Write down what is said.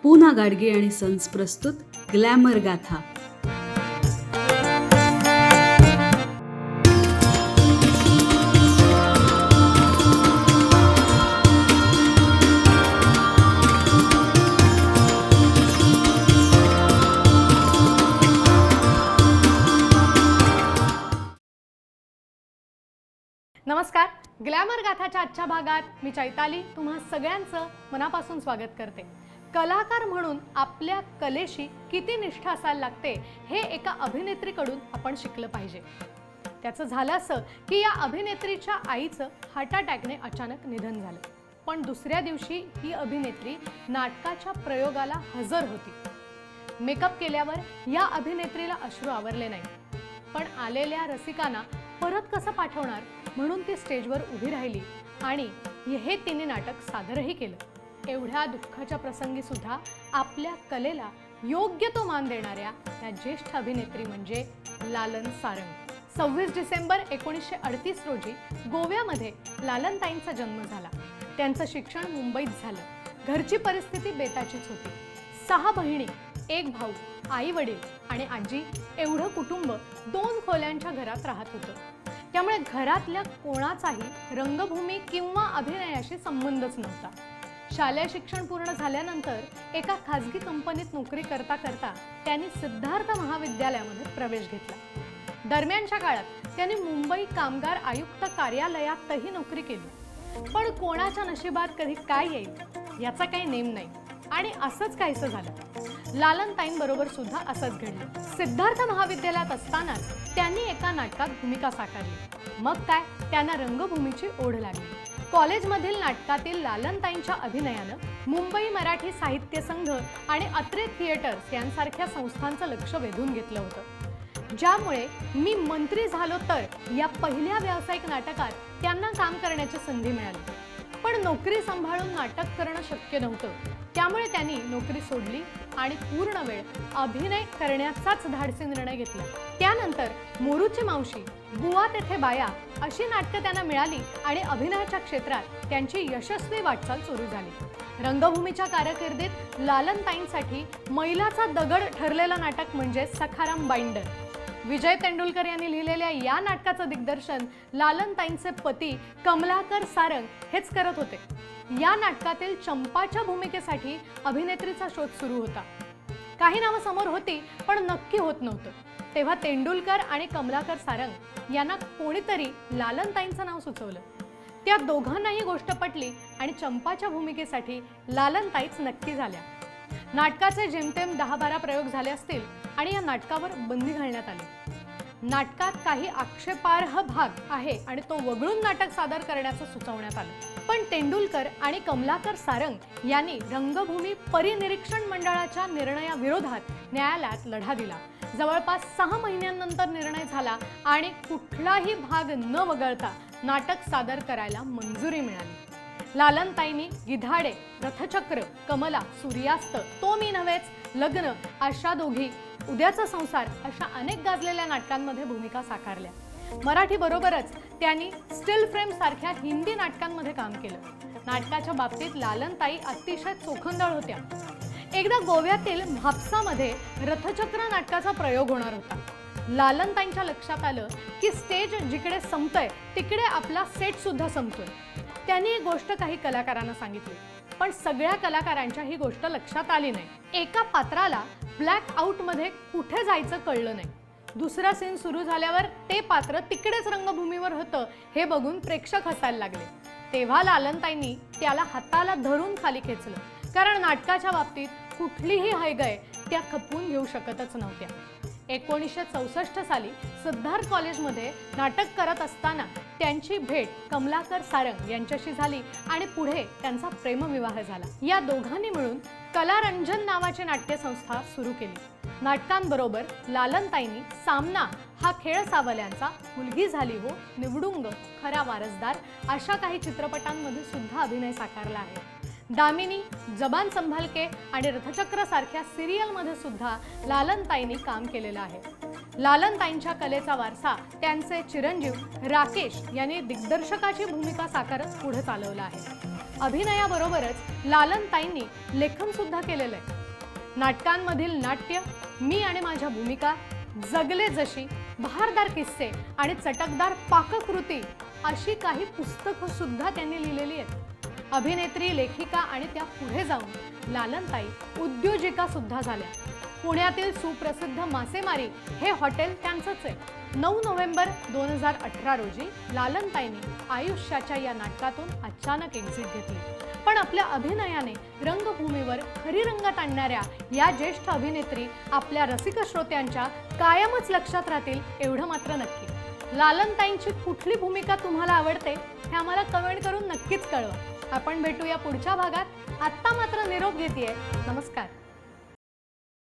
पूना गाडगे आणि सन्स प्रस्तुत ग्लॅमर गाथा. नमस्कार. ग्लॅमर गाथाच्या आजच्या भागात मी चैताली तुम्हा सगळ्यांचं मनापासून स्वागत करते. कलाकार म्हणून आपल्या कलेशी किती निष्ठा असायला लागते हे एका अभिनेत्रीकडून आपण शिकलं पाहिजे. त्याचं झालं असं की या अभिनेत्रीच्या आईचं हार्ट अटॅकने अचानक निधन झालं. पण दुसऱ्या दिवशी ही अभिनेत्री नाटकाच्या प्रयोगाला हजर होती. मेकअप केल्यावर या अभिनेत्रीला अश्रू आवरले नाही, पण आलेल्या रसिकांना परत कसं पाठवणार म्हणून ती स्टेजवर उभी राहिली आणि हे तिने नाटक सादरही केलं. एवढ्या दुःखाच्या प्रसंगी सुद्धा आपल्या कलेला योग्य तो मान देणाऱ्या या ज्येष्ठ अभिनेत्री म्हणजे लालन सारंग. 26 डिसेंबर 1938 रोजी गोव्यामध्ये लालनताईंचा जन्म झाला. त्यांचं शिक्षण मुंबईत झालं. घरची परिस्थिती बेताचीच होती. 6 बहिणी, 1 भाऊ, आई वडील आणि आजी एवढं कुटुंब 2 खोल्यांच्या घरात राहत होतं. त्यामुळे घरातल्या कोणाचाही रंगभूमी किंवा अभिनयाशी संबंधच नव्हता. शालेय शिक्षण पूर्ण झाल्यानंतर एका खाजगी कंपनीत नोकरी करता करता त्यांनी सिद्धार्थ महाविद्यालयामध्ये प्रवेश घेतला. दरम्यानच्या काळात त्यांनी मुंबई कामगार आयुक्त कार्यालयातही नोकरी केली. पण कोणाच्या नशिबात कधी काय येईल याचा काही नेम नाही आणि असंच काहीसं झालं. लालनताईंबरोबर सुद्धा असंच घडलं. सिद्धार्थ महाविद्यालयात असतानाच त्यांनी एका नाटकात भूमिका साकारली. मग काय, त्यांना रंगभूमीची ओढ लागली. कॉलेजमधील नाटकातील लालनताईंच्या अभिनयानं मुंबई मराठी साहित्य संघ आणि अत्रे थिएटर्स यांसारख्या संस्थांचं लक्ष वेधून घेतलं होतं. ज्यामुळे मी मंत्री झालो तर या पहिल्या व्यावसायिक नाटकात त्यांना काम करण्याची संधी मिळाली. पण नोकरी सांभाळून नाटक करणं शक्य नव्हतं. त्यामुळे त्यांनी नोकरी सोडली आणि पूर्ण वेळ अभिनय करण्याचाच धाडसी निर्णय घेतला. त्यानंतर मोरूची मावशी, बुवा तेथे बाया अशी नाटकं त्यांना मिळाली आणि अभिनयाच्या क्षेत्रात त्यांची यशस्वी वाटचाल सुरू झाली. रंगभूमीच्या कारकिर्दीत लालनताईंसाठी मैलाचा दगड ठरलेलं नाटक म्हणजे सखाराम बाइंडर. विजय तेंडुलकर यांनी लिहिलेल्या या नाटकाचं दिग्दर्शन लालनताईंचे पती कमलाकर सारंग हेच करत होते. या नाटकातील चंपाच्या भूमिकेसाठी अभिनेत्रीचा शोध सुरू होता. काही नावं समोर होती पण नक्की होत नव्हतं. तेव्हा तेंडुलकर आणि कमलाकर सारंग यांना कोणीतरी लालनताईंचं नाव सुचवलं. त्या दोघांनाही गोष्ट पटली आणि चंपाच्या भूमिकेसाठी लालनताईच नक्की झाल्या. नाटकाचे जेमतेम 10-12 प्रयोग झाले असतील आणि या नाटकावर बंदी घालण्यात आली. नाटकात काही आक्षेपार्ह भाग आहे आणि तो वगळून नाटक सादर करण्याचं सुचवण्यात आलं. पण तेंडुलकर आणि कमलाकर सारंग यांनी रंगभूमी परिनिरीक्षण मंडळाच्या निर्णयाविरोधात न्यायालयात लढा दिला. जवळपास 6 महिन्यांनंतर निर्णय झाला आणि कुठलाही भाग न वगळता नाटक सादर करायला मंजुरी मिळाली. लालनताईंनी गिधाडे, रथचक्र, कमला, सूर्यास्त, तो मी नव्हेच, लग्न, अशा दोघी, उद्याचा संसार अशा अनेक गाजलेल्या नाटकांमध्ये भूमिका साकारल्या. मराठी बरोबरच त्यांनी स्टिल फ्रेम सारख्या हिंदी नाटकांमध्ये काम केलं. नाटकाच्या बाबतीत लालनताई अतिशय चोखंदळ होत्या. एकदा गोव्यातील म्हापसामध्ये रथचक्र नाटकाचा प्रयोग होणार होता. लालनताईंच्या लक्षात आलं की स्टेज जिकडे संपतंय तिकडे आपला सेट सुद्धा संपतोय. त्यांनी ही गोष्ट काही कलाकारांना सांगितली, पण सगळ्या कलाकारांच्या ही गोष्ट लक्षात आली नाही. एका पात्राला ब्लॅक आउट मध्ये कुठे जायचं कळलं नाही. दुसरा सीन सुरू झाल्यावर ते पात्र तिकडेच रंगभूमीवर होतं हे बघून प्रेक्षक हसायला लागले. तेव्हा लालनताईंनी त्याला हाताला धरून खाली खेचलं, कारण नाटकाच्या बाबतीत कुठलीही हयगय त्या खपवून घेऊ शकतच नव्हत्या. 1964 साली सिद्धार्थ कॉलेजमध्ये नाटक करत असताना त्यांची भेट कमलाकर सारंग यांच्याशी झाली आणि पुढे त्यांचा प्रेमविवाह झाला. या दोघांनी मिळून कलारंजन नावाची नाट्यसंस्था सुरू केली. नाटकांबरोबर लालनताईंनी सामना हा खेळ सावल्यांचा, मुलगी झाली हो, निवडुंग, खरा वारसदार अशा काही चित्रपटांमध्ये सुद्धा अभिनय साकारला आहे. दामिनी, जबान संभाल के आणि रथचक्र सारख्या सिरियलमध्ये सुद्धा लालनताईंनी काम केलेलं आहे. लालनताईंच्या कलेचा वारसा त्यांचे चिरंजीव राकेश यांनी दिग्दर्शकाची भूमिका साकारत पुढे चालवला आहे. अभिनयाबरोबरच लालनताईंनी लेखन सुद्धा केलेलं आहे. नाटकांमधील नाट्य, मी आणि माझ्या भूमिका, जगले जशी, बहारदार किस्से आणि चटकदार पाककृती अशी काही पुस्तकं सुद्धा त्यांनी लिहिलेली आहेत. अभिनेत्री, लेखिका आणि त्या पुढे जाऊन लालनताई उद्योजिका सुद्धा झाल्या. पुण्यातील सुप्रसिद्ध मासेमारी हे हॉटेल त्यांचंच आहे. 9 नोव्हेंबर 2018 रोजी लालनताईंनी आयुष्याच्या या नाटकातून अचानक एक्झिट घेतली. पण आपल्या अभिनयाने रंगभूमीवर खरी रंगत आणणाऱ्या या ज्येष्ठ अभिनेत्री आपल्या रसिक श्रोत्यांच्या कायमच लक्षात राहतील एवढं मात्र नक्की. लालनताईंची कुठली भूमिका तुम्हाला आवडते हे आम्हाला कमेंट करून नक्कीच कळवा. आपण भेटूया पुढच्या भागात. आत्ता मात्र निरोप घेतेय. नमस्कार.